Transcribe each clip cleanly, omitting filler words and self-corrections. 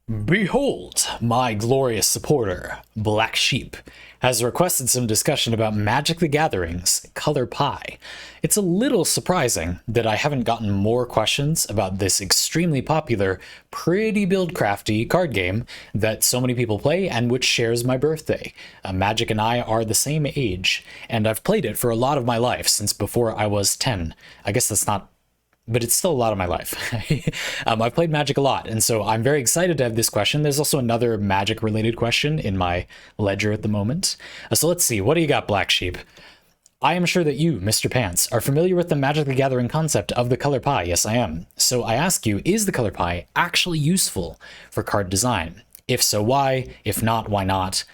Behold, my glorious supporter, BlackSheep, has requested some discussion about Magic the Gathering's Color Pie. It's a little surprising that I haven't gotten more questions about this extremely popular, pretty build-crafty card game that so many people play and which shares my birthday. Magic and I are the same age, and I've played it for a lot of my life since before I was 10. I guess that's not, but it's still a lot of my life. I've played Magic a lot, and so I'm very excited to have this question. There's also another Magic-related question in my ledger at the moment. So let's see, what do you got, Black Sheep? I am sure that you, Mr. Pants, are familiar with the Magic the Gathering concept of the color pie. Yes, I am. So I ask you, is the color pie actually useful for card design? If so, why? If not, why not?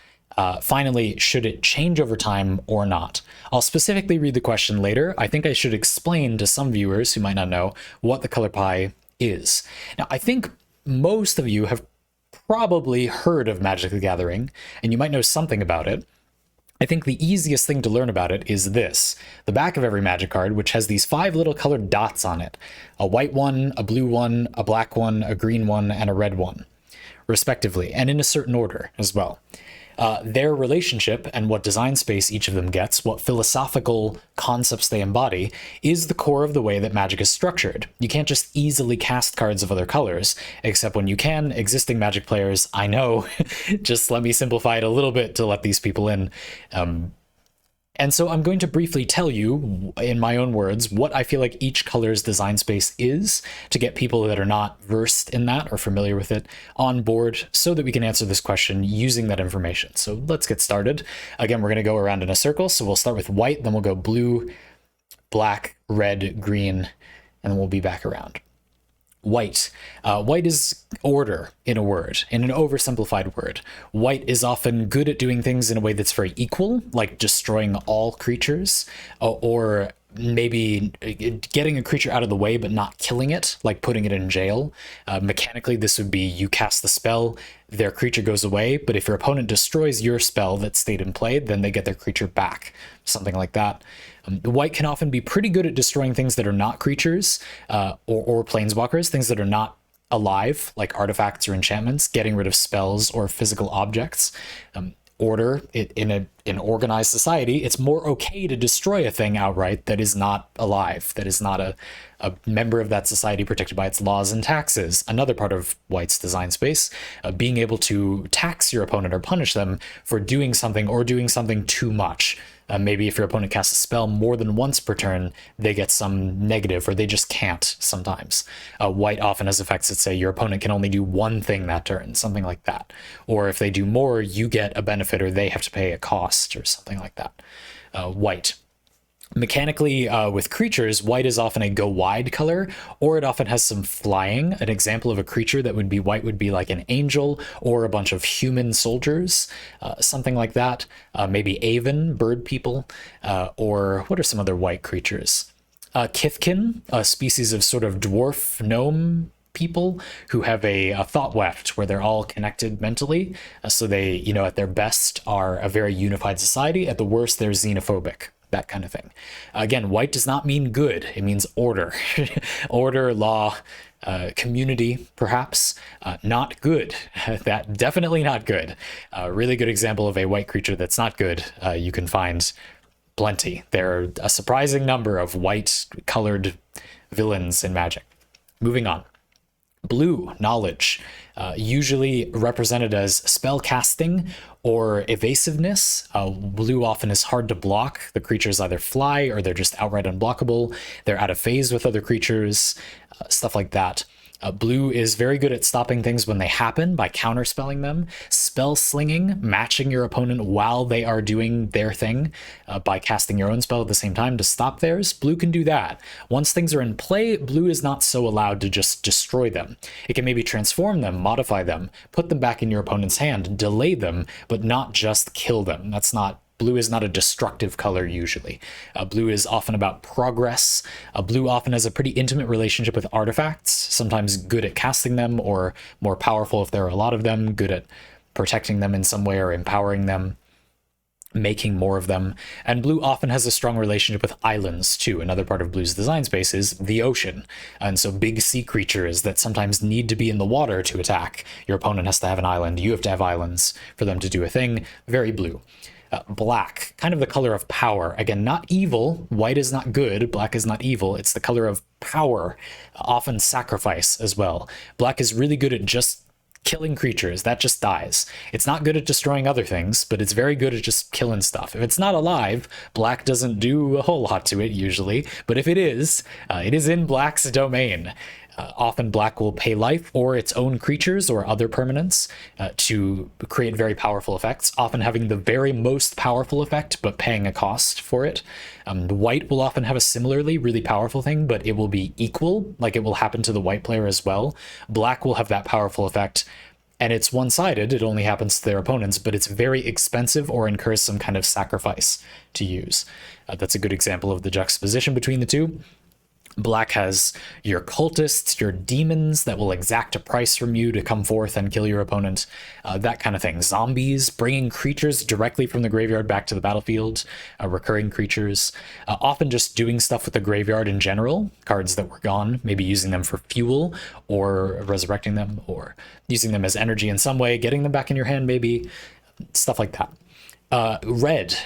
Finally, should it change over time or not? I'll specifically read the question later. I think I should explain to some viewers who might not know what the color pie is. Now, I think most of you have probably heard of Magic the Gathering, and you might know something about it. I think the easiest thing to learn about it is this: the back of every Magic card, which has these 5 little colored dots on it. A white one, a blue one, a black one, a green one, and a red one, respectively, and in a certain order as well. Their relationship and what design space each of them gets, what philosophical concepts they embody, is the core of the way that Magic is structured. You can't just easily cast cards of other colors, except when you can. Existing Magic players, I know, just let me simplify it a little bit to let these people in. And so I'm going to briefly tell you, in my own words, what I feel like each color's design space is to get people that are not versed in that or familiar with it on board so that we can answer this question using that information. So let's get started. Again, we're going to go around in a circle. So we'll start with white, then we'll go blue, black, red, green, and then we'll be back around. White. White is order in a word, in an oversimplified word. White is often good at doing things in a way that's very equal, like destroying all creatures, or maybe getting a creature out of the way but not killing it, like putting it in jail. Mechanically, this would be you cast the spell, their creature goes away, but if your opponent destroys your spell that stayed in play, then they get their creature back, something like that. White can often be pretty good at destroying things that are not creatures or planeswalkers, things that are not alive, like artifacts or enchantments, getting rid of spells or physical objects. Order, in an organized society, it's more okay to destroy a thing outright that is not alive, that is not a member of that society protected by its laws and taxes. Another part of White's design space, being able to tax your opponent or punish them for doing something or doing something too much. Maybe if your opponent casts a spell more than once per turn, they get some negative, or they just can't sometimes. White often has effects that say your opponent can only do one thing that turn, something like that. Or if they do more, you get a benefit, or they have to pay a cost, or something like that. White. Mechanically, with creatures, white is often a go wide color, or it often has some flying. An example of a creature that would be white would be like an angel or a bunch of human soldiers, something like that. Maybe Aven, bird people, or what are some other white creatures? Kithkin, a species of sort of dwarf gnome people who have a thought weft where they're all connected mentally. So they, at their best are a very unified society. At the worst, they're xenophobic. That kind of thing. Again, white does not mean good. It means order. Order, law, community, perhaps. Not good. That definitely not good. A really good example of a white creature that's not good. You can find plenty. There are a surprising number of white colored villains in Magic. Moving on. Blue, knowledge, usually represented as spell casting or evasiveness. Blue often is hard to block. The creatures either fly or they're just outright unblockable. They're out of phase with other creatures, stuff like that. Blue is very good at stopping things when they happen by counterspelling them. Spell slinging, matching your opponent while they are doing their thing by casting your own spell at the same time to stop theirs. Blue can do that. Once things are in play, blue is not so allowed to just destroy them. It can maybe transform them, modify them, put them back in your opponent's hand, delay them, but not just kill them. Blue is not a destructive color usually. Blue is often about progress. Blue often has a pretty intimate relationship with artifacts, sometimes good at casting them, or more powerful if there are a lot of them, good at protecting them in some way or empowering them. making more of them. And blue often has a strong relationship with islands too. Another part of blue's design space is the ocean. And so big sea creatures that sometimes need to be in the water to attack. Your opponent has to have an island. You have to have islands for them to do a thing. Very blue. Black, kind of the color of power. Again, not evil. White is not good. Black is not evil. It's the color of power, often sacrifice as well. Black is really good at just killing creatures. That just dies. It's not good at destroying other things, but it's very good at just killing stuff. If it's not alive, black doesn't do a whole lot to it usually, but if it is in black's domain. Often black will pay life or its own creatures or other permanents to create very powerful effects, often having the very most powerful effect, but paying a cost for it. The white will often have a similarly really powerful thing, but it will be equal, like it will happen to the white player as well. Black will have that powerful effect, and it's one-sided. It only happens to their opponents, but it's very expensive or incurs some kind of sacrifice to use. That's a good example of the juxtaposition between the two. Black has your cultists, your demons that will exact a price from you to come forth and kill your opponent, that kind of thing. Zombies, bringing creatures directly from the graveyard back to the battlefield, recurring creatures, often just doing stuff with the graveyard in general, cards that were gone, maybe using them for fuel or resurrecting them or using them as energy in some way, getting them back in your hand maybe, stuff like that. Red,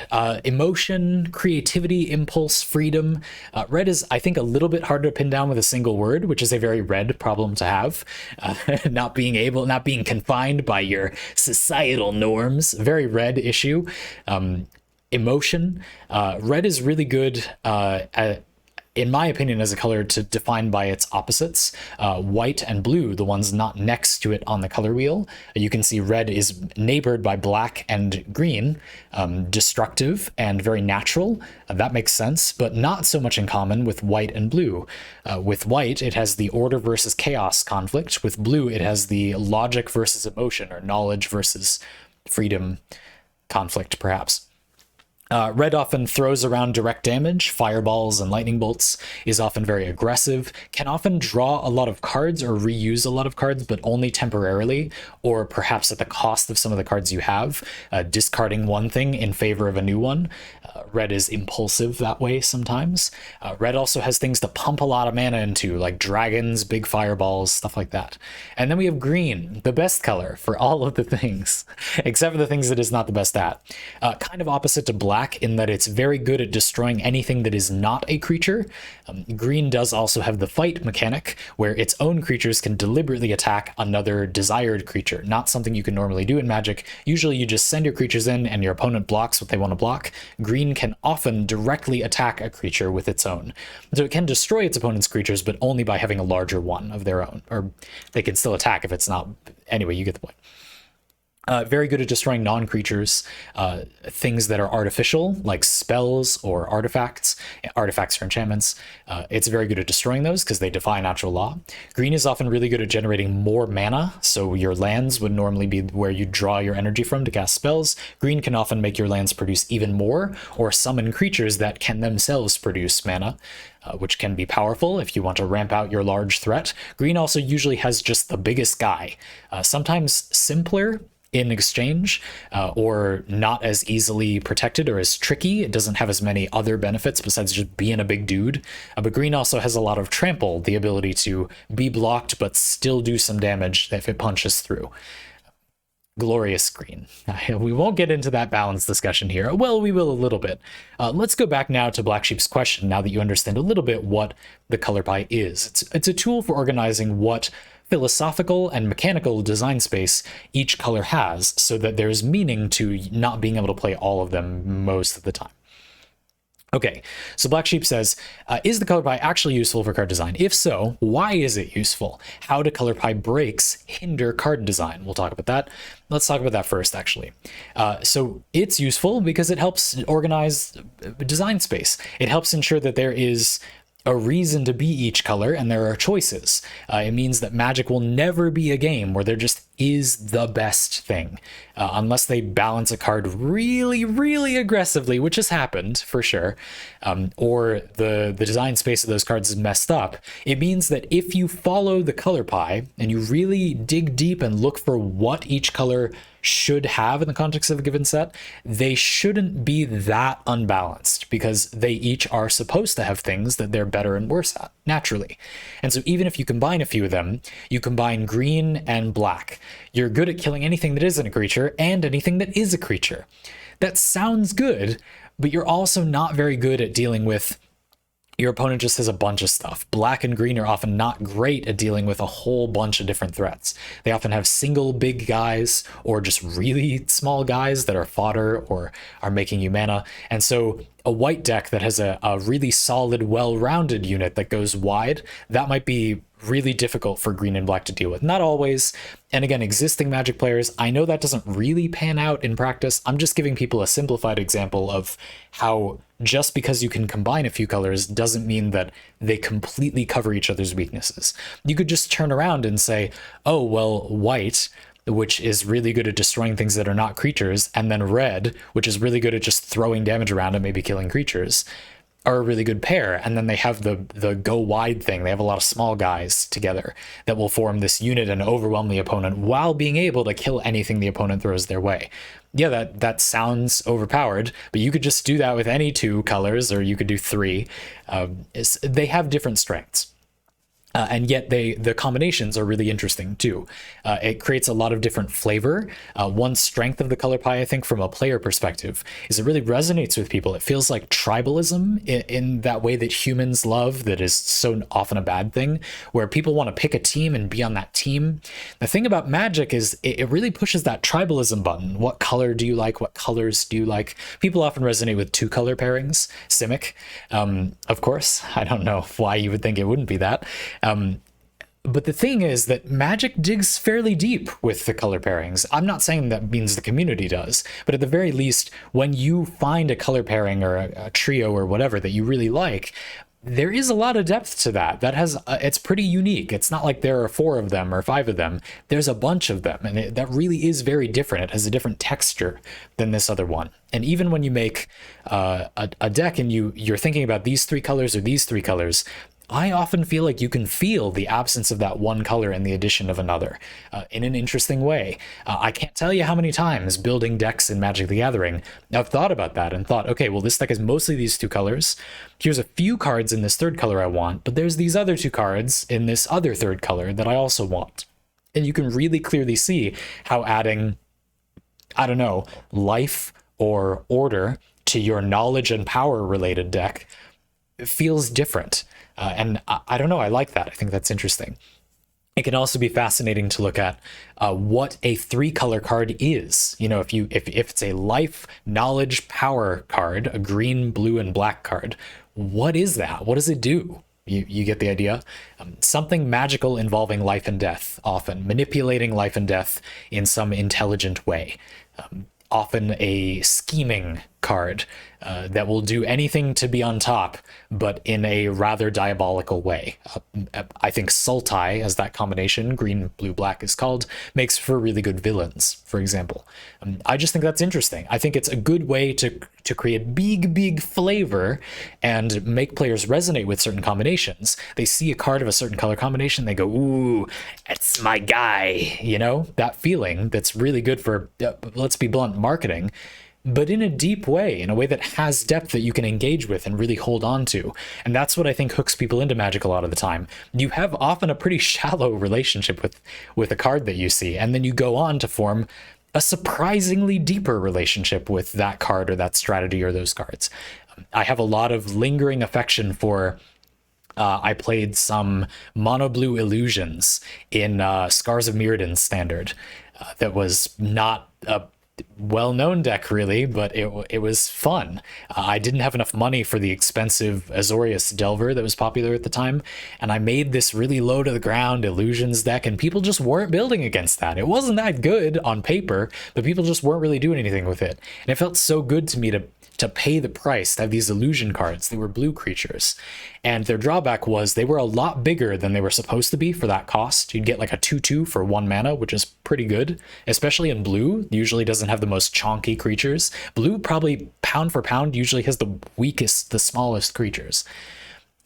emotion, creativity, impulse, freedom. Red is, I think, a little bit harder to pin down with a single word, which is a very red problem to have. Not being confined by your societal norms. Very red issue. Emotion. Red is really good in my opinion, as a color to define by its opposites. White and blue, the ones not next to it on the color wheel. You can see red is neighbored by black and green, destructive and very natural. That makes sense, but not so much in common with white and blue. With white, it has the order versus chaos conflict. With blue, it has the logic versus emotion, or knowledge versus freedom conflict, perhaps. Red often throws around direct damage, fireballs and lightning bolts, is often very aggressive, can often draw a lot of cards or reuse a lot of cards, but only temporarily, or perhaps at the cost of some of the cards you have, discarding one thing in favor of a new one. Red is impulsive that way sometimes. Red also has things to pump a lot of mana into, like dragons, big fireballs, stuff like that. And then we have green, the best color for all of the things, except for the things that it's not the best at. Kind of opposite to black in that it's very good at destroying anything that is not a creature. Green does also have the fight mechanic, where its own creatures can deliberately attack another desired creature, not something you can normally do in Magic. Usually you just send your creatures in and your opponent blocks what they want to block. Green can often directly attack a creature with its own. So it can destroy its opponent's creatures, but only by having a larger one of their own. Or they can still attack if it's not. Anyway, you get the point. Very good at destroying non-creatures, things that are artificial, like spells or artifacts. Artifacts are enchantments. It's very good at destroying those because they defy natural law. Green is often really good at generating more mana, so your lands would normally be where you draw your energy from to cast spells. Green can often make your lands produce even more, or summon creatures that can themselves produce mana, which can be powerful if you want to ramp out your large threat. Green also usually has just the biggest guy, sometimes simpler in exchange, or not as easily protected or as tricky. It doesn't have as many other benefits besides just being a big dude. But green also has a lot of trample, the ability to be blocked but still do some damage if it punches through. Glorious green. We won't get into that balance discussion here. Well, we will a little bit. Let's go back now to Black Sheep's question, now that you understand a little bit what the color pie is. It's a tool for organizing what philosophical and mechanical design space each color has, so that there's meaning to not being able to play all of them most of the time. Okay, so Black Sheep says, is the color pie actually useful for card design? If so, why is it useful? How do color pie breaks hinder card design? We'll talk about that. Let's talk about that first, actually. So it's useful because it helps organize design space. It helps ensure that there is a reason to be each color and there are choices. It means that Magic will never be a game where there just is the best thing, unless they balance a card really, really aggressively, which has happened for sure, or the design space of those cards is messed up. It means that if you follow the color pie and you really dig deep and look for what each color should have in the context of a given set, they shouldn't be that unbalanced, because they each are supposed to have things that they're better and worse at naturally. And so even if you combine a few of them, you combine green and black, you're good at killing anything that isn't a creature and anything that is a creature. That sounds good, but you're also not very good at dealing with your opponent just has a bunch of stuff. Black and green are often not great at dealing with a whole bunch of different threats. They often have single big guys or just really small guys that are fodder or are making you mana. And so a white deck that has a really solid, well-rounded unit that goes wide, that might be really difficult for green and black to deal with. Not always. And again, existing Magic players, I know that doesn't really pan out in practice. I'm just giving people a simplified example of how just because you can combine a few colors doesn't mean that they completely cover each other's weaknesses. You could just turn around and say, oh, well, white, which is really good at destroying things that are not creatures, and then red, which is really good at just throwing damage around and maybe killing creatures, are a really good pair. And then they have the go wide thing. They have a lot of small guys together that will form this unit and overwhelm the opponent while being able to kill anything the opponent throws their way. Yeah, that sounds overpowered, but you could just do that with any two colors, or you could do three. They have different strengths. And yet the combinations are really interesting too. It creates a lot of different flavor. One strength of the color pie, I think, from a player perspective, is it really resonates with people. It feels like tribalism in that way that humans love, that is so often a bad thing, where people want to pick a team and be on that team. The thing about Magic is it really pushes that tribalism button. What color do you like? What colors do you like? People often resonate with two color pairings. Simic, of course. I don't know why you would think it wouldn't be that. But the thing is that Magic digs fairly deep with the color pairings. I'm not saying that means the community does, but at the very least, when you find a color pairing or a trio or whatever that you really like, there is a lot of depth to that. That has it's pretty unique. It's not like there are 4 of them or 5 of them. There's a bunch of them, and that really is very different. It has a different texture than this other one. And even when you make a deck and you're thinking about these 3 colors or these 3 colors, I often feel like you can feel the absence of that one color and the addition of another in an interesting way. I can't tell you how many times building decks in Magic the Gathering, I've thought about that and thought, okay, well, this deck is mostly these 2 colors. Here's a few cards in this 3rd color I want, but there's these other 2 cards in this other 3rd color that I also want. And you can really clearly see how adding, I don't know, life or order to your knowledge and power related deck feels different. And I don't know, I like that. I think that's interesting. It can also be fascinating to look at what a 3-color card is. You know, if it's a life, knowledge, power card, a green, blue, and black card, what is that? What does it do? You get the idea? Something magical involving life and death, often manipulating life and death in some intelligent way. Often a scheming card that will do anything to be on top, but in a rather diabolical way. I think Sultai, as that combination, green, blue, black is called, makes for really good villains, for example. I just think that's interesting. I think it's a good way to create big flavor and make players resonate with certain combinations. They see a card of a certain color combination, they go, ooh, it's my guy, you know? That feeling that's really good for, let's be blunt, marketing, but in a deep way, in a way that has depth that you can engage with and really hold on to. And that's what I think hooks people into Magic a lot of the time. You have often a pretty shallow relationship with a card that you see, and then you go on to form a surprisingly deeper relationship with that card or that strategy or those cards. I have a lot of lingering affection for I played some mono blue illusions in Scars of Mirrodin standard. That was not a well-known deck really, but it was fun. I didn't have enough money for the expensive Azorius Delver that was popular at the time, and I made this really low to the ground illusions deck, and people just weren't building against that. It wasn't that good on paper, but people just weren't really doing anything with it. And it felt so good to me to to pay the price to have these illusion cards. They were blue creatures. And their drawback was they were a lot bigger than they were supposed to be for that cost. You'd get like a 2/2 for 1 mana, which is pretty good, especially in blue. Usually doesn't have the most chonky creatures. Blue probably pound for pound usually has the weakest, the smallest creatures.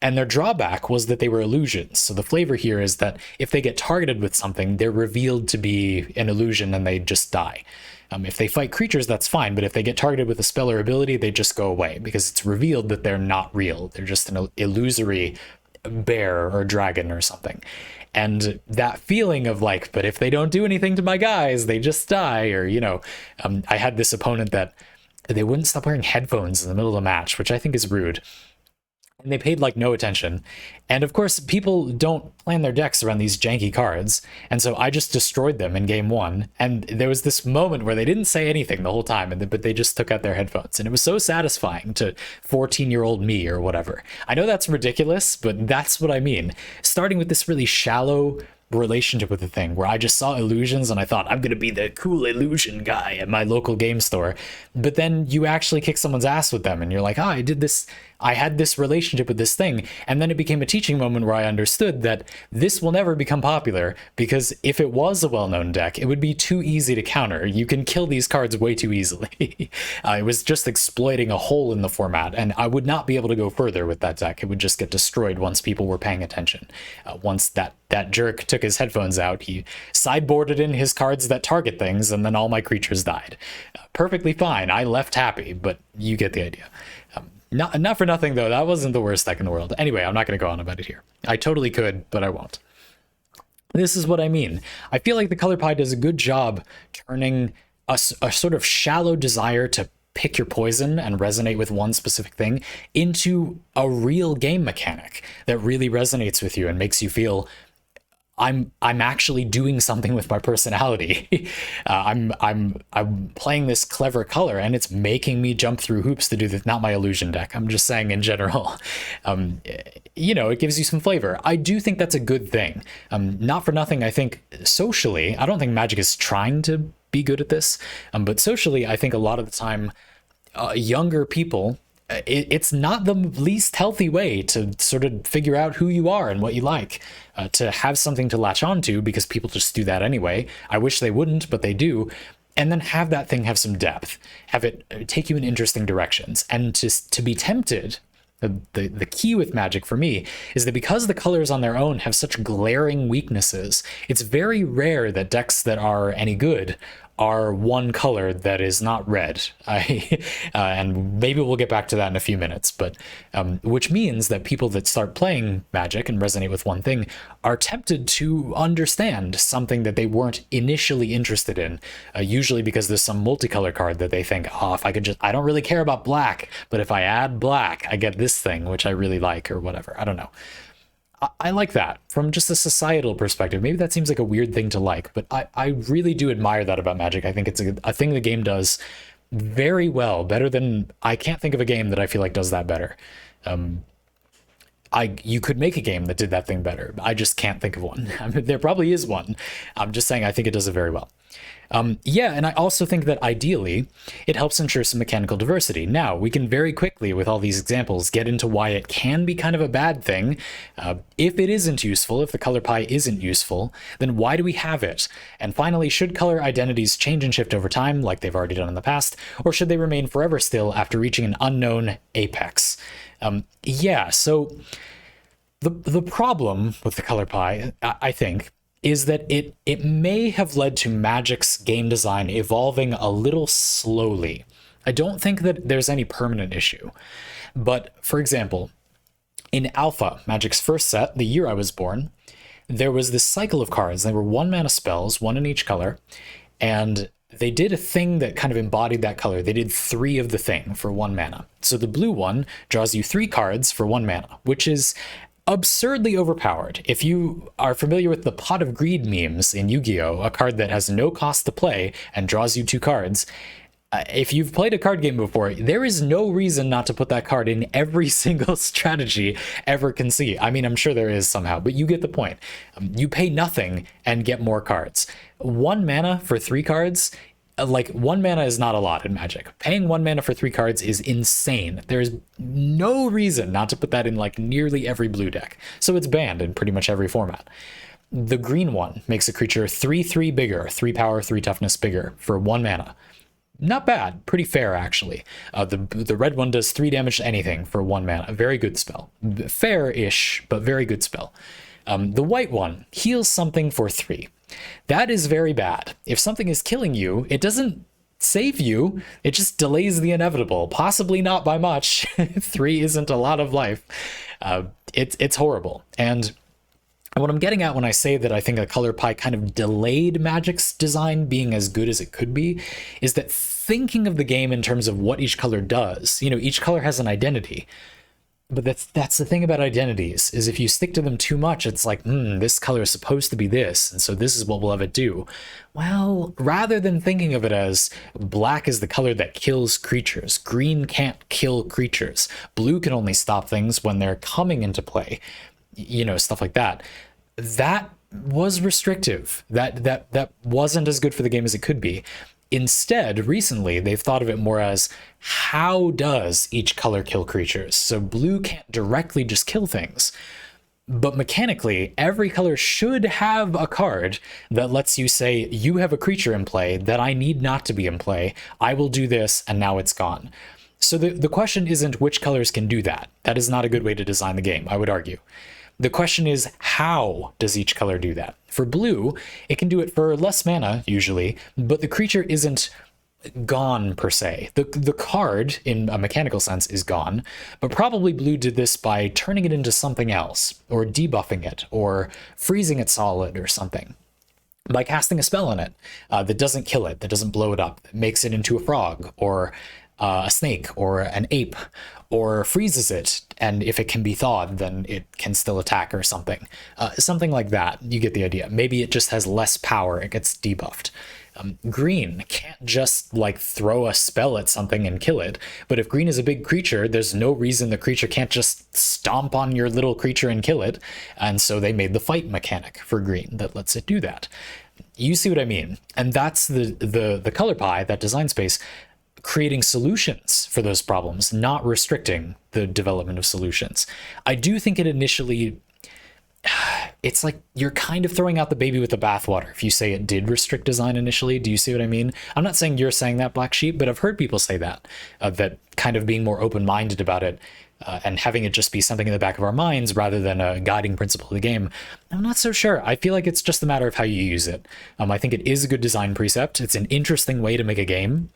And their drawback was that they were illusions. So the flavor here is that if they get targeted with something, they're revealed to be an illusion and they just die. If they fight creatures, that's fine, but if they get targeted with a spell or ability, they just go away because it's revealed that they're not real. They're just an illusory bear or dragon or something. And that feeling of like, but if they don't do anything to my guys, they just die. Or, I had this opponent that they wouldn't stop wearing headphones in the middle of the match, which I think is rude. And they paid like no attention. And of course, people don't plan their decks around these janky cards. And so I just destroyed them in game 1. And there was this moment where they didn't say anything the whole time, but they just took out their headphones. And it was so satisfying to 14-year-old me or whatever. I know that's ridiculous, but that's what I mean. Starting with this really shallow relationship with the thing where I just saw illusions and I thought I'm gonna be the cool illusion guy at my local game store, but then you actually kick someone's ass with them and you're like, I had this relationship with this thing, and then it became a teaching moment where I understood that this will never become popular because if it was a well-known deck, it would be too easy to counter. You can kill these cards way too easily. It was just exploiting a hole in the format, and I would not be able to go further with that deck. It would just get destroyed once people were paying attention. Once that jerk took his headphones out, he sideboarded in his cards that target things, and then all my creatures died. Perfectly fine. I left happy, but you get the idea. Not for nothing, though. That wasn't the worst deck in the world. Anyway, I'm not going to go on about it here. I totally could, but I won't. This is what I mean. I feel like the Color Pie does a good job turning a sort of shallow desire to pick your poison and resonate with one specific thing into a real game mechanic that really resonates with you and makes you feel I'm actually doing something with my personality. I'm playing this clever color and it's making me jump through hoops to do this. Not my illusion deck. I'm just saying in general. It gives you some flavor. I do think that's a good thing. Not for nothing. I think socially, I don't think Magic is trying to be good at this, but socially, I think a lot of the time, younger people. It's not the least healthy way to sort of figure out who you are and what you like, to have something to latch onto because people just do that anyway. I wish they wouldn't, but they do. And then have that thing have some depth, have it take you in interesting directions, and to be tempted. The key with Magic for me is that because the colors on their own have such glaring weaknesses, it's very rare that decks that are any good are one color that is not red. And maybe we'll get back to that in a few minutes, but which means that people that start playing Magic and resonate with one thing are tempted to understand something that they weren't initially interested in, usually because there's some multicolor card that they think, if I don't really care about black, but if I add black, I get this thing, which I really like, or whatever. I don't know. I like that from just a societal perspective. Maybe that seems like a weird thing to like, but I really do admire that about Magic. I think it's a thing the game does very well, better than I can't think of a game that I feel like does that better. You could make a game that did that thing better. I just can't think of one. I mean, there probably is one. I'm just saying I think it does it very well. And I also think that ideally it helps ensure some mechanical diversity. Now, we can very quickly, with all these examples, get into why it can be kind of a bad thing. If it isn't useful, if the Color Pie isn't useful, then why do we have it? And finally, should color identities change and shift over time, like they've already done in the past, or should they remain forever still after reaching an unknown apex? So the problem with the Color Pie, I think, is that it may have led to Magic's game design evolving a little slowly. I don't think that there's any permanent issue. But, for example, in Alpha, Magic's first set, the year I was born, there was this cycle of cards. They were 1-mana spells, one in each color, and they did a thing that kind of embodied that color. They did 3 of the thing for 1 mana. So the blue one draws you 3 cards for 1 mana, which is absurdly overpowered. If you are familiar with the Pot of Greed memes in Yu-Gi-Oh!, a card that has no cost to play and draws you 2 cards, if you've played a card game before, there is no reason not to put that card in every single strategy ever can see. I mean, I'm sure there is somehow, but you get the point. You pay nothing and get more cards. 1 mana for 3 cards Like, 1 mana is not a lot in Magic. Paying 1 mana for 3 cards is insane. There's no reason not to put that in like nearly every blue deck. So it's banned in pretty much every format. The green one makes a creature 3/3 bigger, 3 power, 3 toughness bigger for 1 mana. Not bad, pretty fair actually. The red one does 3 damage to anything for 1 mana. A very good spell. Fair-ish, but very good spell. The white one heals something for 3. That is very bad. If something is killing you, it doesn't save you, it just delays the inevitable, possibly not by much. 3 isn't a lot of life. It's horrible. And what I'm getting at when I say that I think a color pie kind of delayed Magic's design being as good as it could be is that thinking of the game in terms of what each color does, each color has an identity. But that's the thing about identities, is if you stick to them too much, it's like, this color is supposed to be this, and so this is what we'll have it do. Well, rather than thinking of it as black is the color that kills creatures, green can't kill creatures, blue can only stop things when they're coming into play, stuff like that. That was restrictive. That wasn't as good for the game as it could be. Instead, recently, they've thought of it more as, how does each color kill creatures? So blue can't directly just kill things, but mechanically, every color should have a card that lets you say, you have a creature in play that I need not to be in play. I will do this, and now it's gone. So the question isn't which colors can do that. That is not a good way to design the game, I would argue. The question is, how does each color do that? For blue, it can do it for less mana, usually, but the creature isn't gone per se. The card, in a mechanical sense, is gone, but probably blue did this by turning it into something else, or debuffing it, or freezing it solid or something. By casting a spell on it that doesn't kill it, that doesn't blow it up, that makes it into a frog, or a snake, or an ape, or freezes it, and if it can be thawed, then it can still attack or something. Something like that. You get the idea. Maybe it just has less power, it gets debuffed. Green can't just like throw a spell at something and kill it, but if green is a big creature, there's no reason the creature can't just stomp on your little creature and kill it, and so they made the fight mechanic for green that lets it do that. You see what I mean? And that's the color pie, that design space, creating solutions for those problems, not restricting the development of solutions. I do think it initially, it's like you're kind of throwing out the baby with the bathwater if you say it did restrict design initially. Do you see what I mean? I'm not saying you're saying that, BlackSheep, but I've heard people say that, that kind of being more open-minded about it and having it just be something in the back of our minds rather than a guiding principle of the game. I'm not so sure. I feel like it's just a matter of how you use it. I think it is a good design precept. It's an interesting way to make a game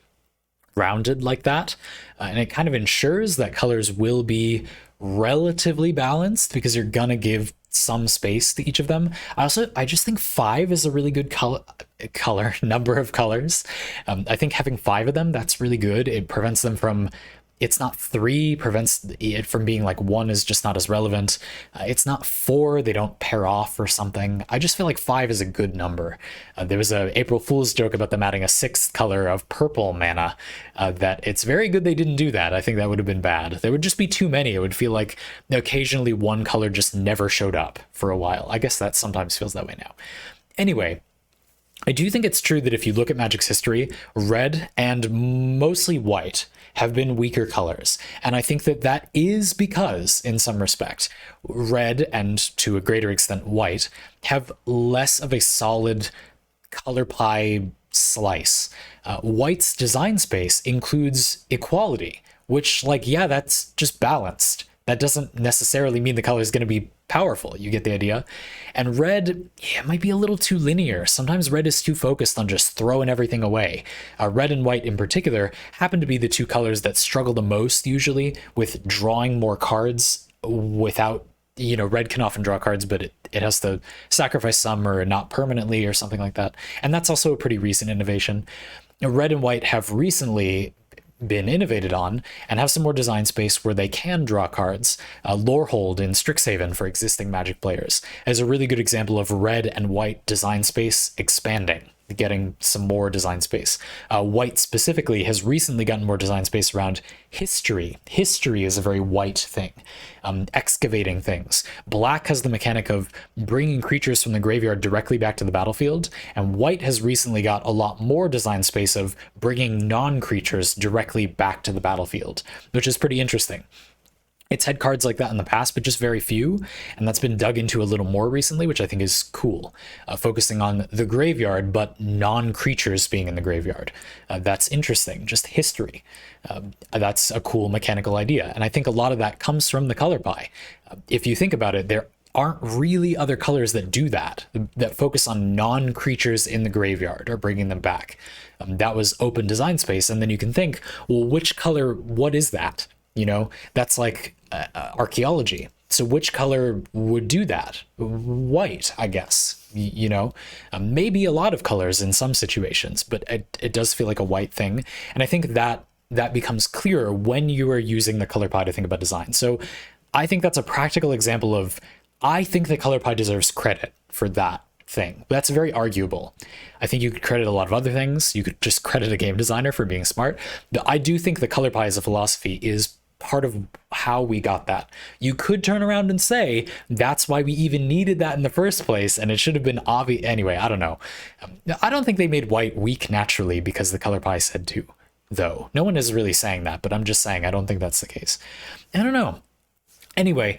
rounded like that, and it kind of ensures that colors will be relatively balanced because you're gonna give some space to each of them. I just think 5 is a really good color number of colors. I think having 5 of them, that's really good. It prevents them from, it's not 3, prevents it from being like 1 is just not as relevant. It's not 4, they don't pair off or something. I just feel like 5 is a good number. There was a April Fool's joke about them adding a 6th color of purple mana, that it's very good they didn't do that. I think that would have been bad. There would just be too many. It would feel like occasionally one color just never showed up for a while. I guess that sometimes feels that way now. Anyway, I do think it's true that if you look at Magic's history, red and mostly white have been weaker colors. And I think that that is because, in some respect, red and to a greater extent white have less of a solid color pie slice. White's design space includes equality, which, like, yeah, that's just balanced. That doesn't necessarily mean the color is going to be powerful. You get the idea? And red, yeah, it might be a little too linear. Sometimes red is too focused on just throwing everything away. Red and white in particular happen to be the two colors that struggle the most usually with drawing more cards without, red can often draw cards, but it has to sacrifice some or not permanently or something like that. And that's also a pretty recent innovation. Red and white have recently been innovated on and have some more design space where they can draw cards. Lorehold in Strixhaven for existing Magic players is a really good example of red and white design space expanding. getting some more design space. White specifically has recently gotten more design space around history. History is a very white thing, excavating things. Black has the mechanic of bringing creatures from the graveyard directly back to the battlefield, and white has recently got a lot more design space of bringing non-creatures directly back to the battlefield, which is pretty interesting. It's had cards like that in the past, but just very few, and that's been dug into a little more recently, which I think is cool. Focusing on the graveyard, but non-creatures being in the graveyard. That's interesting, just history. That's a cool mechanical idea, and I think a lot of that comes from the color pie. If you think about it, there aren't really other colors that do that, that focus on non-creatures in the graveyard or bringing them back. That was open design space, and then you can think, well, which color, what is that? You know, that's like archaeology. So which color would do that? White, I guess, you know, maybe a lot of colors in some situations, but it does feel like a white thing. And I think that becomes clearer when you are using the color pie to think about design. So I think that's a practical example of, I think the color pie deserves credit for that thing. That's very arguable. I think you could credit a lot of other things. You could just credit a game designer for being smart. But I do think the color pie as a philosophy is part of how we got that. You could turn around and say that's why we even needed that in the first place, and it should have been obvious. Anyway, I don't know. I don't think they made white weak naturally because the color pie said to, though. No one is really saying that, but I'm just saying I don't think that's the case. I don't know. Anyway,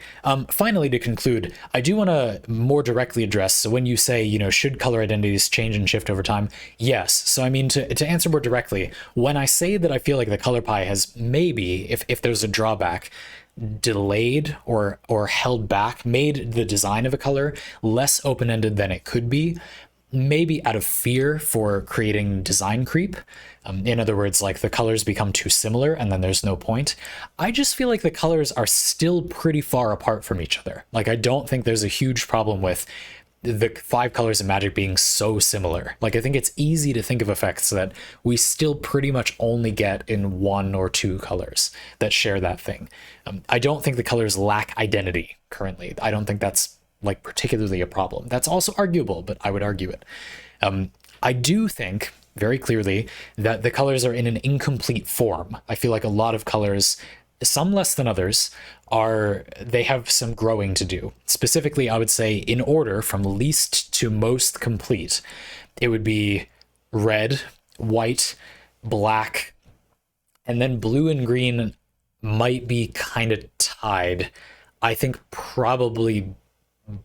finally, to conclude, I do want to more directly address, so when you say, you know, should color identities change and shift over time? Yes. So I mean, to answer more directly, when I say that I feel like the color pie has maybe, if there's a drawback, delayed or held back, made the design of a color less open-ended than it could be, maybe out of fear for creating design creep. In other words, like the colors become too similar and then there's no point. I just feel like the colors are still pretty far apart from each other. Like, I don't think there's a huge problem with the 5 colors of Magic being so similar. Like, I think it's easy to think of effects that we still pretty much only get in 1 or 2 colors that share that thing. I don't think the colors lack identity currently. I don't think that's like particularly a problem. That's also arguable, but I would argue it. I do think very clearly that the colors are in an incomplete form. I feel like a lot of colors, some less than others, they have some growing to do. Specifically, I would say in order from least to most complete, it would be red, white, black, and then blue and green might be kind of tied. I think probably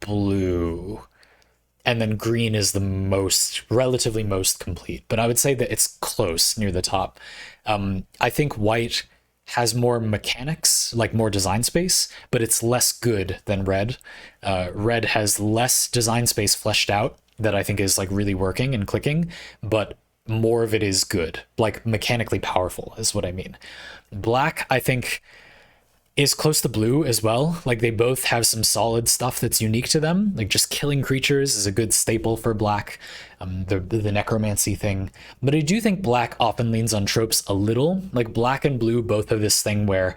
blue, and then green is the relatively most complete, but I would say that it's close near the top. I think white has more mechanics, like more design space, but it's less good than red. Red has less design space fleshed out that I think is like really working and clicking, but more of it is good, like mechanically powerful is what I mean. Black, I think, is close to blue as well. Like, they both have some solid stuff that's unique to them. Like, just killing creatures is a good staple for black, the necromancy thing. But I do think black often leans on tropes a little. Like, black and blue both have this thing where,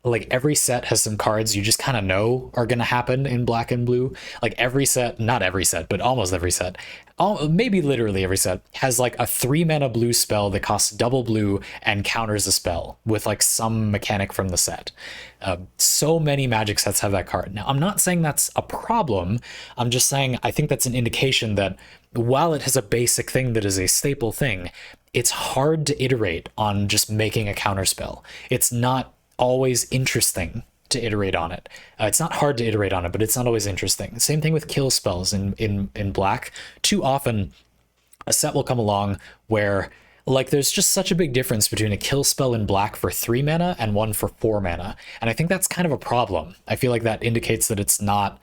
like, every set has some cards you just kind of know are going to happen in black and blue. Like, every set, not every set, but almost every set, maybe literally every set, has like a 3-mana blue spell that costs double blue and counters a spell with like some mechanic from the set. So many Magic sets have that card. Now, I'm not saying that's a problem. I'm just saying I think that's an indication that while it has a basic thing that is a staple thing, it's hard to iterate on just making a counter spell. It's not always interesting to iterate on it. It's not hard to iterate on it, but it's not always interesting. Same thing with kill spells in black. Too often a set will come along where, like, there's just such a big difference between a kill spell in black for 3 mana and one for 4 mana. And I think that's kind of a problem. I feel like that indicates that it's not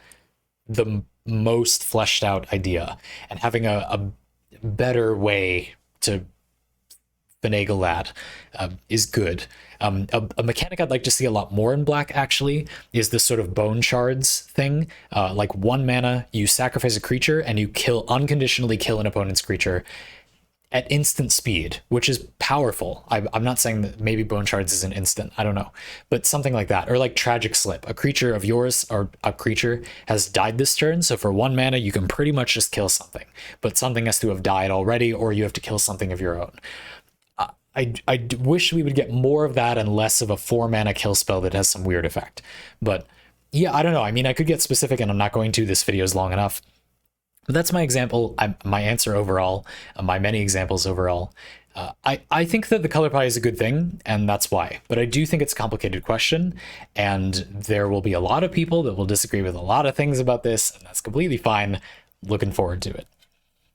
the most fleshed out idea, and having a better way to finagle that is good. A mechanic I'd like to see a lot more in black, actually, is this sort of bone shards thing. Like 1 mana, you sacrifice a creature and you unconditionally kill an opponent's creature. at instant speed, which is powerful. I'm not saying that maybe Bone Shards isn't instant, I don't know, but something like that. Or like Tragic Slip, a creature of yours or a creature has died this turn, so for 1 mana you can pretty much just kill something, but something has to have died already, or you have to kill something of your own. I wish we would get more of that and less of a 4 mana kill spell that has some weird effect. But yeah, I don't know. I mean, I could get specific and I'm not going to. This video is long enough. But that's my example, my answer overall, my many examples overall. I think that the color pie is a good thing, and that's why. But I do think it's a complicated question, and there will be a lot of people that will disagree with a lot of things about this, and that's completely fine. Looking forward to it.